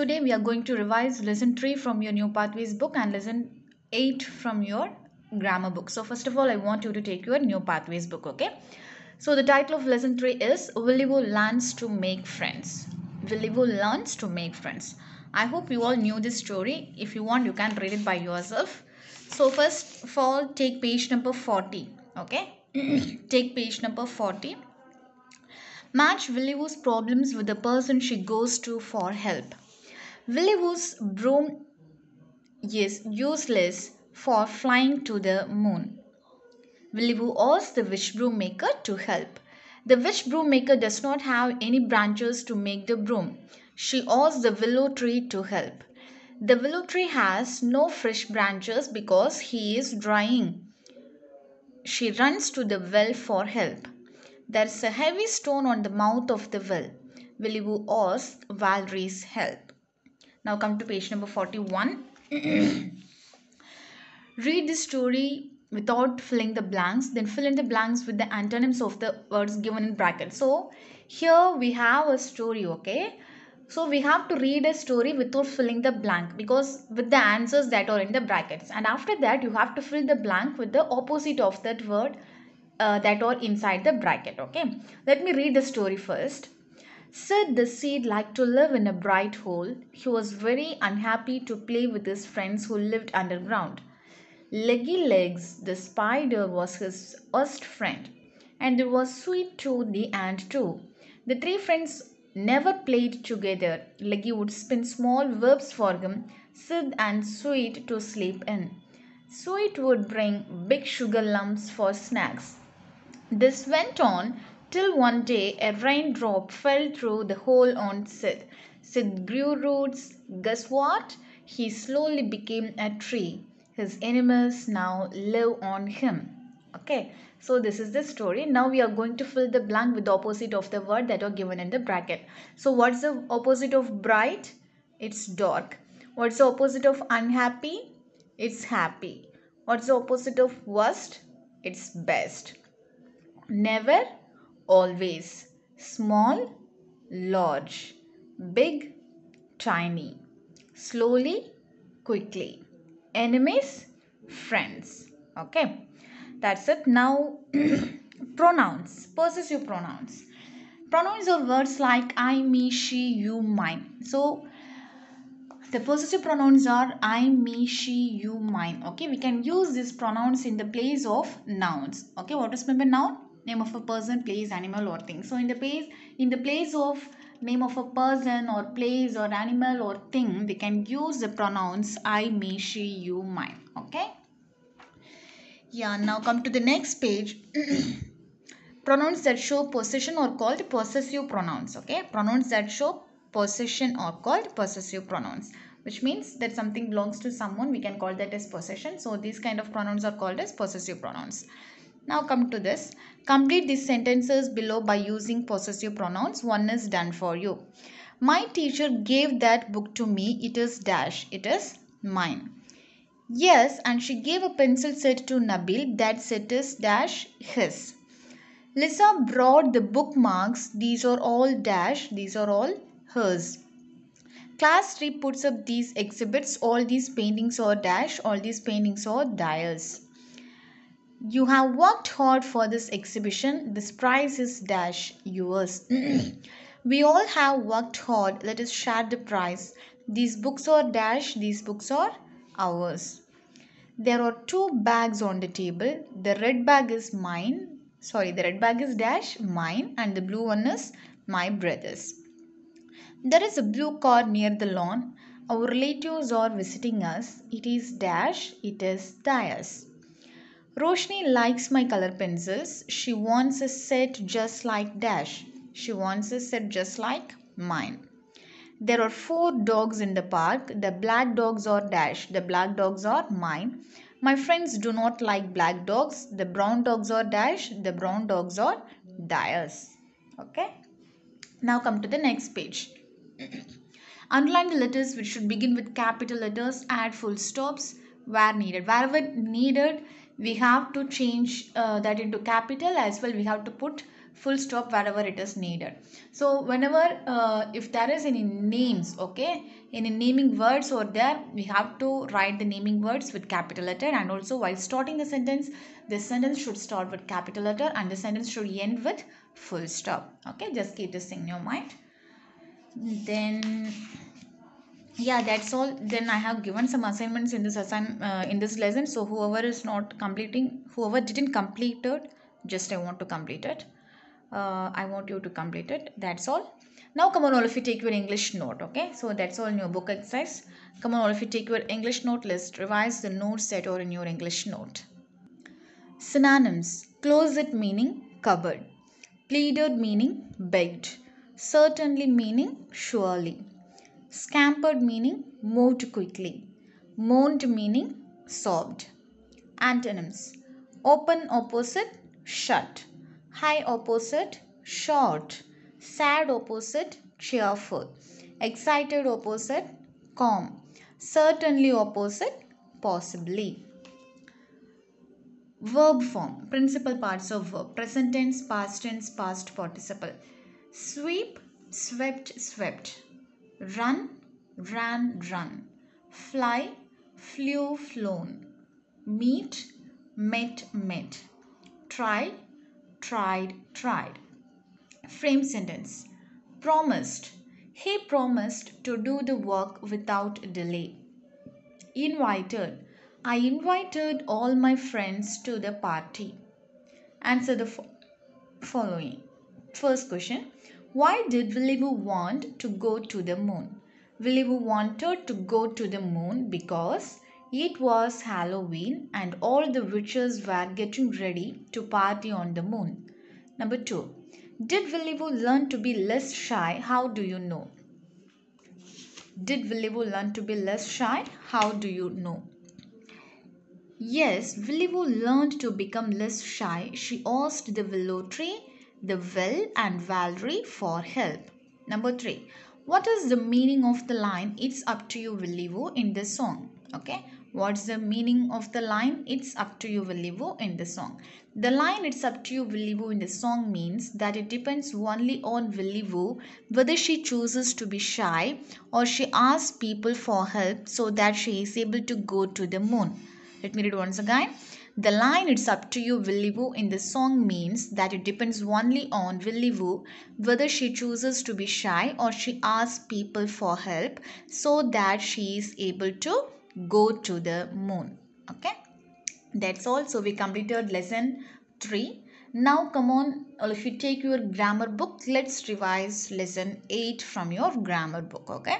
Today we are going to revise lesson 3 from your New Pathways book and lesson 8 from your grammar book. So first of all, I want you to take your New Pathways book, okay? So the title of lesson 3 is Willivo Learns to Make Friends. Willivo Learns to Make Friends. I hope you all knew this story. If you want, you can read it by yourself. So first of all, take page number 40, okay? Take page number 40. Match Willivo's problems with the person she goes to for help. Willivo's broom is useless for flying to the moon. Willivo asks the witch broom maker to help. The witch broom maker does not have any branches to make the broom. She asks the willow tree to help. The willow tree has no fresh branches because he is drying. She runs to the well for help. There is a heavy stone on the mouth of the well. Willivo asks Valerie's help. Now come to page number 41. Read the story without filling the blanks. Then fill in the blanks with the antonyms of the words given in brackets. So here we have a story, okay? So we have to read a story without filling the blank because with the answers that are in the brackets. And after that you have to fill the blank with the opposite of that word that are inside the bracket, okay? Let me read the story first. Sid the seed liked to live in a bright hole. He was very unhappy to play with his friends who lived underground. Leggy Legs the spider was his worst friend, and there was Sweet Tooth the ant too. The three friends never played together. Leggy would spin small webs for him, Sid and Sweet to sleep in. Sweet would bring big sugar lumps for snacks. This went on till one day a raindrop fell through the hole on Sid. Sid grew roots. Guess what? He slowly became a tree. His enemies now live on him. Okay, so this is the story. Now we are going to fill the blank with the opposite of the word that are given in the bracket. So what's the opposite of bright? It's dark. What's the opposite of unhappy? It's happy. What's the opposite of worst? It's best. Never, always. Small, large. Big, tiny. Slowly, quickly. Enemies, friends. Okay, that's it. Now, pronouns, possessive pronouns. Pronouns are words like I, me, she, you, mine. So, the possessive pronouns are I, me, she, you, mine. Okay, we can use these pronouns in the place of nouns. Okay, what is meant by noun? Name of a person, place, animal, or thing. So, in the place of name of a person or place or animal or thing, we can use the pronouns I, me, she, you, mine. Okay. Yeah. Now come to the next page. Pronouns that show possession are called possessive pronouns. Okay, pronouns that show possession are called possessive pronouns, which means that something belongs to someone, we can call that as possession. So these kind of pronouns are called as possessive pronouns. Now come to this. Complete these sentences below by using possessive pronouns. One is done for you. My teacher gave that book to me. It is dash. It is mine. Yes, and she gave a pencil set to Nabil. That set is dash his. Lisa brought the bookmarks. These are all dash. These are all hers. Class 3 puts up these exhibits. All these paintings are dash. All these paintings are theirs. You have worked hard for this exhibition. This prize is dash yours. We all have worked hard. Let us share the prize. These books are dash. These books are ours. There are two bags on the table. The red bag is mine. The red bag is dash mine and the blue one is my brother's. There is a blue car near the lawn. Our relatives are visiting us. It is dash. It is theirs. Roshni likes my color pencils. She wants a set just like dash. She wants a set just like mine. There are 4 dogs in the park. The black dogs are dash. The black dogs are mine. My friends do not like black dogs. The brown dogs are dash. The brown dogs are theirs. Okay. Now come to the next page. Underline the letters which should begin with capital letters. Add full stops where needed. Wherever needed, we have to change that into capital as well. We have to put full stop wherever it is needed. So whenever if there is any names, okay, any naming words or there, we have to write the naming words with capital letter. And also while starting a sentence, this sentence should start with capital letter and the sentence should end with full stop. Okay, just keep this in your mind. Then yeah, that's all. Then I have given some assignments in in this lesson. So whoever is not completing, whoever didn't complete it, just I want to complete it. I want you to complete it. That's all. Now come on, all of you take your English note. Okay, so that's all in your book exercise. Come on, all of you take your English note list. Revise the notes that are in your English note. Synonyms: closet meaning cupboard, pleaded meaning begged, certainly meaning surely, scampered meaning moved quickly, moaned meaning sobbed. Antonyms: open opposite shut, high opposite short, sad opposite cheerful, excited opposite calm, certainly opposite possibly. Verb form, principal parts of verb: present tense, past tense, past participle. Sweep, swept, swept. Run, ran, run. Fly, flew, flown. Meet, met, met. Try, tried, tried. Frame sentence: promised. He promised to do the work without delay. Invited. I invited all my friends to the party. Answer the following. First question: why did Willy Woo want to go to the moon? Willy Woo wanted to go to the moon because it was Halloween and all the witches were getting ready to party on the moon. Number 2. Did Willy Woo learn to be less shy? How do you know? Did Willy Woo learn to be less shy? How do you know? Yes, Willy Woo learned to become less shy. She asked the willow tree, the well, and Valerie for help. Number 3. What is the meaning of the line "It's up to you, Willy Woo" in this song? Okay. What's the meaning of the line "It's up to you, Willy Woo" in the song? The line "It's up to you, Willy Woo" in the song means that it depends only on Willy Woo whether she chooses to be shy or she asks people for help so that she is able to go to the moon. Let me read once again. The line "It's up to you, Willy Woo" in the song means that it depends only on Willy Woo whether she chooses to be shy or she asks people for help so that she is able to go to the moon. Okay, that's all. So we completed lesson 3. Now come on, all of you take your grammar book. Let's revise lesson 8 from your grammar book. Okay.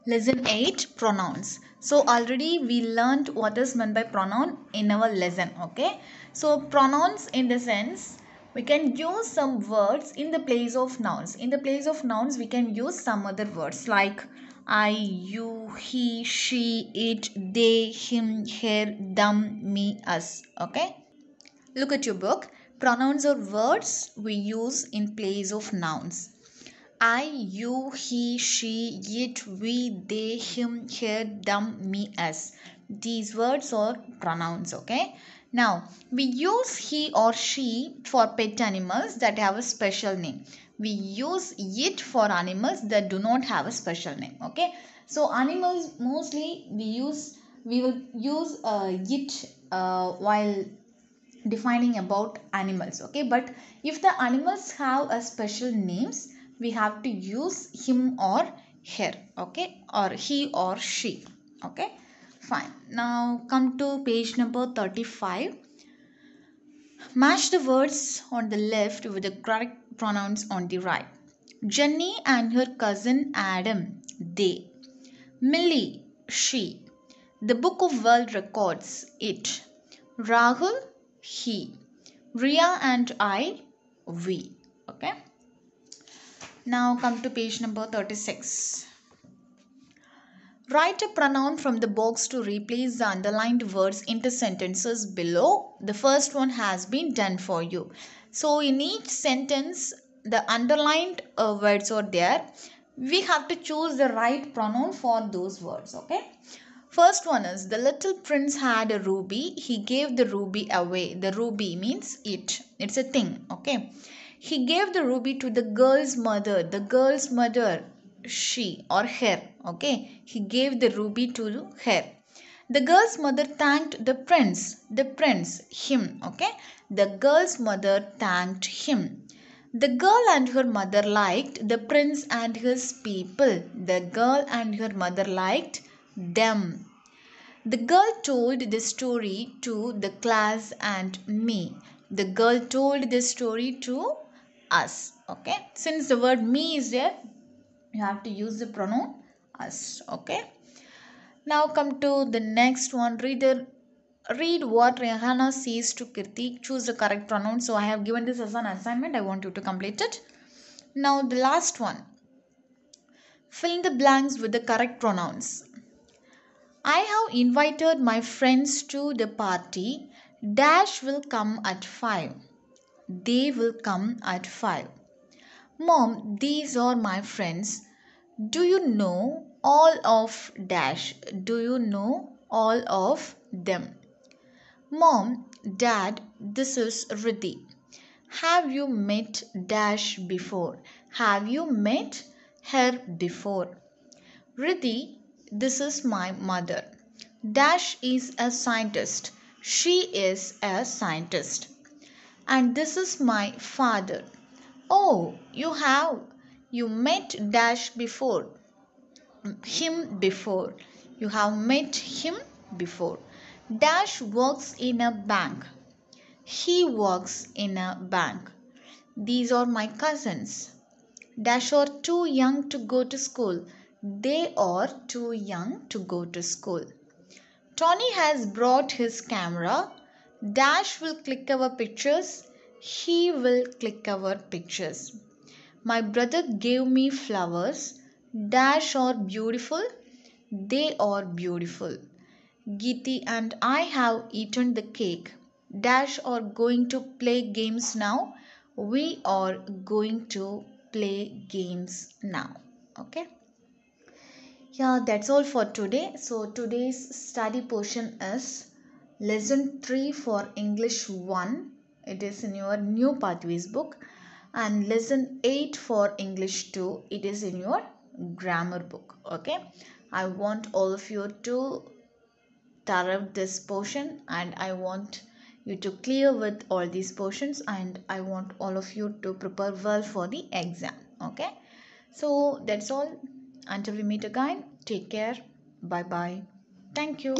Lesson 8, pronouns. So already we learned what is meant by pronoun in our lesson. Okay. So pronouns in the sense we can use some words in the place of nouns. In the place of nouns we can use some other words like I, you, he, she, it, they, him, her, them, me, us. Okay. Look at your book. Pronouns are words we use in place of nouns. I, you, he, she, it, we, they, him, her, them, me, us. These words are pronouns, okay? Now, we use he or she for pet animals that have a special name. We use it for animals that do not have a special name, okay? So, animals mostly we will use it while defining about animals, okay? But if the animals have a special names, we have to use him or her, okay, or he or she, okay, fine. Now come to page number 35. Match the words on the left with the correct pronouns on the right. Jenny and her cousin Adam, they. Millie, she. The Book of World Records, it. Rahul, he. Ria and I, we. Okay. Now come to page number 36. Write a pronoun from the box to replace the underlined words into sentences below. The first one has been done for you. So in each sentence, the underlined words are there. We have to choose the right pronoun for those words. Okay. First one is the little prince had a ruby. He gave the ruby away. The ruby means it. It's a thing. Okay. He gave the ruby to the girl's mother. The girl's mother, she or her. Okay. He gave the ruby to her. The girl's mother thanked the prince. The prince, him. Okay. The girl's mother thanked him. The girl and her mother liked the prince and his people. The girl and her mother liked them. The girl told the story to the class and me. The girl told the story to us. Okay. Since the word me is there, you have to use the pronoun us. Okay. Now come to the next one. Read what Rehana says to Kirti. Choose the correct pronoun. So I have given this as an assignment. I want you to complete it. Now the last one. Fill in the blanks with the correct pronouns. I have invited my friends to the party. Dash will come at 5. They will come at 5. Mom, these are my friends. Do you know all of Dash? Do you know all of them? Mom, Dad, this is Riddhi. Have you met Dash before? Have you met her before? Riddhi, this is my mother. Dash is a scientist. She is a scientist. And this is my father. Oh, you met Dash before. Him before. You have met him before. Dash works in a bank. He works in a bank. These are my cousins. Dash are too young to go to school. They are too young to go to school. Tony has brought his camera. Dash will click our pictures. He will click our pictures. My brother gave me flowers. Dash are beautiful. They are beautiful. Geeti and I have eaten the cake. Dash are going to play games now. We are going to play games now. Okay. Yeah, that's all for today. So today's study portion is lesson 3 for English 1. It is in your new pathways book. And lesson 8 for English 2. It is in your grammar book. Okay. I want all of you to thorough this portion, and I want you to clear with all these portions, and I want all of you to prepare well for the exam. Okay. So that's all. Until we meet again, take care. Bye bye. Thank you.